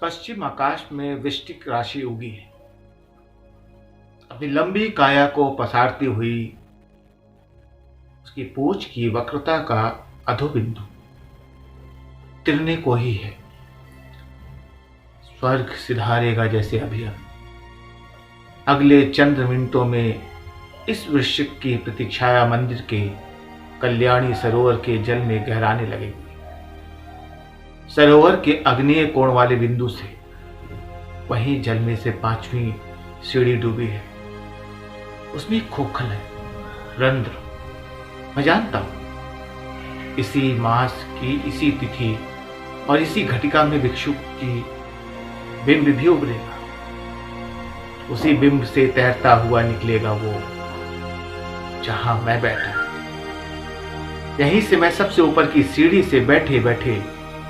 पश्चिम आकाश में वृश्चिक राशि उगी है। अपनी लंबी काया को पसारती हुई उसकी पूंछ की वक्रता का अधोबिंदु तिरने को ही है। स्वर्ग सिधारेगा जैसे अभी अगले चंद मिनटों में इस वृश्चिक की प्रतीक्षाया मंदिर के कल्याणी सरोवर के जल में गहराने लगेगी। सरोवर के अग्नेय कोण वाले बिंदु से वहीं जल में से 5वीं सीढ़ी डूबी है। उसमें एक खोखल है, रंध्र। मैं जानता हूं इसी मास की इसी तिथि और इसी घटिका में भिक्षु की बिंब भी उभरेगा। उसी बिंब से तैरता हुआ निकलेगा वो जहां मैं बैठा। यहीं से मैं सबसे ऊपर की सीढ़ी से बैठे बैठे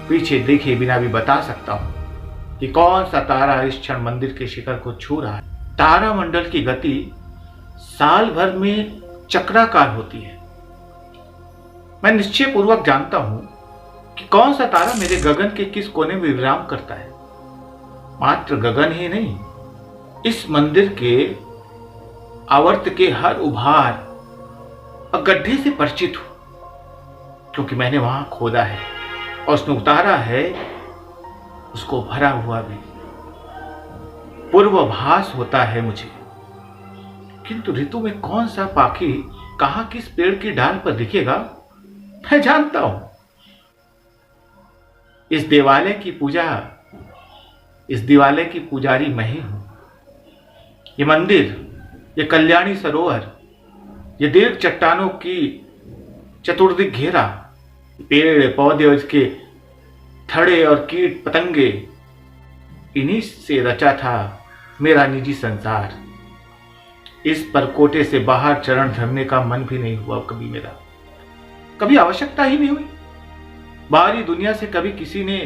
पीछे देखे बिना भी बता सकता हूं कि कौन सा तारा इस क्षण मंदिर के शिखर को छू रहा है। तारा मंडल की गति साल भर में चक्राकार होती है। मैं निश्चय पूर्वक जानता हूं कि कौन सा तारा मेरे गगन के किस कोने में विराम करता है। मात्र गगन ही नहीं, इस मंदिर के आवर्त के हर उभार और गड्ढे से परिचित हूं, क्योंकि मैंने वहां खोदा है और उसने उतारा है उसको भरा हुआ भी। पूर्वाभास होता है मुझे, किंतु ऋतु में कौन सा पाखी कहां किस पेड़ की डाल पर दिखेगा मैं जानता हूं। इस दिवालय की पुजारी मैं ही हूं। ये मंदिर, ये कल्याणी सरोवर, ये दीर्घ चट्टानों की चतुर्दिक घेरा, पेड़ पौधे और इसके थड़े और कीट पतंगे, इन्हीं से रचा था मेरा निजी संसार। इस परकोटे से बाहर चरण धरने का मन भी नहीं हुआ कभी मेरा, कभी आवश्यकता ही नहीं हुई। बाहरी दुनिया से कभी किसी ने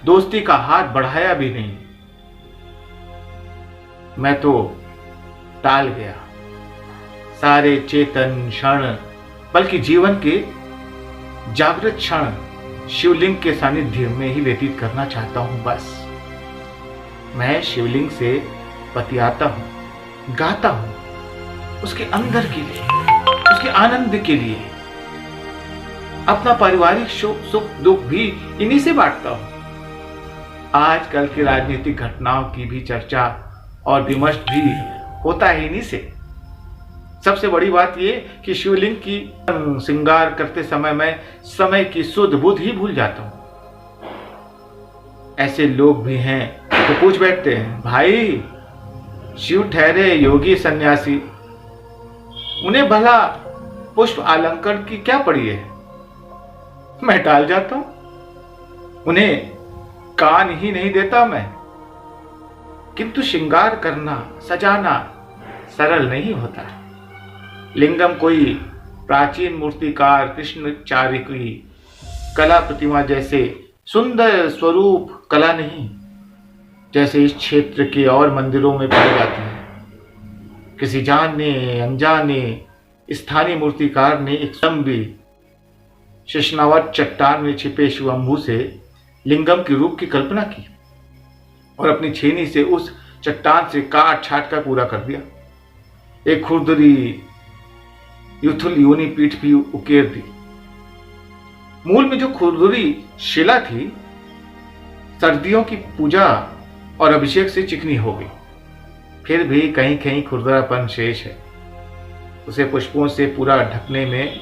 दोस्ती का हाथ बढ़ाया भी नहीं। मैं तो टाल गया सारे चेतन क्षण, बल्कि जीवन के जागृत क्षण शिवलिंग के सानिध्य में ही व्यतीत करना चाहता हूं। बस मैं शिवलिंग से बतियाता हूं, गाता हूं उसके अंदर के लिए, उसके आनंद के लिए। अपना पारिवारिक सुख दुख भी इन्हीं से बांटता हूं। आजकल की राजनीतिक घटनाओं की भी चर्चा और विमर्श भी होता है इन्हीं से। सबसे बड़ी बात यह कि शिवलिंग की श्रृंगार करते समय मैं समय की सुध बुध ही भूल जाता हूं। ऐसे लोग भी हैं तो पूछ बैठते हैं, भाई शिव ठहरे योगी सन्यासी, उन्हें भला पुष्प अलंकरण की क्या पड़ी है। मैं टाल जाता हूं, उन्हें कान ही नहीं देता मैं। किंतु श्रृंगार करना, सजाना सरल नहीं होता। लिंगम कोई प्राचीन मूर्तिकार कृष्णाचार्य की कला प्रतिमा जैसे सुंदर स्वरूप कला नहीं, जैसे इस क्षेत्र के और मंदिरों में पाई जाती है। किसी जाने अनजाने स्थानीय मूर्तिकार ने एक लंबी शेषनावत चट्टान में छिपे शिवम्भू से लिंगम के रूप की कल्पना की और अपनी छेनी से उस चट्टान से काट छाट कर पूरा कर दिया। एक खुरदरी युथुल योनि पीठ भी उकेर दी। मूल में जो खुरदुरी शिला थी, सर्दियों की पूजा और अभिषेक से चिकनी हो गई। फिर भी कहीं कहीं खुरदरापन शेष है। उसे पुष्पों से पूरा ढकने में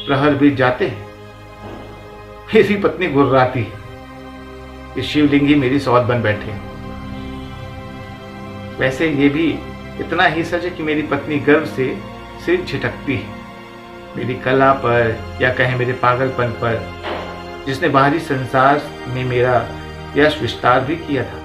प्रहर बीत जाते हैं। मेरी पत्नी गुर्राती है कि शिवलिंग ही मेरी सौत बन बैठे। वैसे ये भी इतना ही सच है कि मेरी पत्नी गर्व से सिर झटकती है मेरी कला पर, या कहें मेरे पागलपन पर, जिसने बाहरी संसार में मेरा यश विस्तार भी किया था।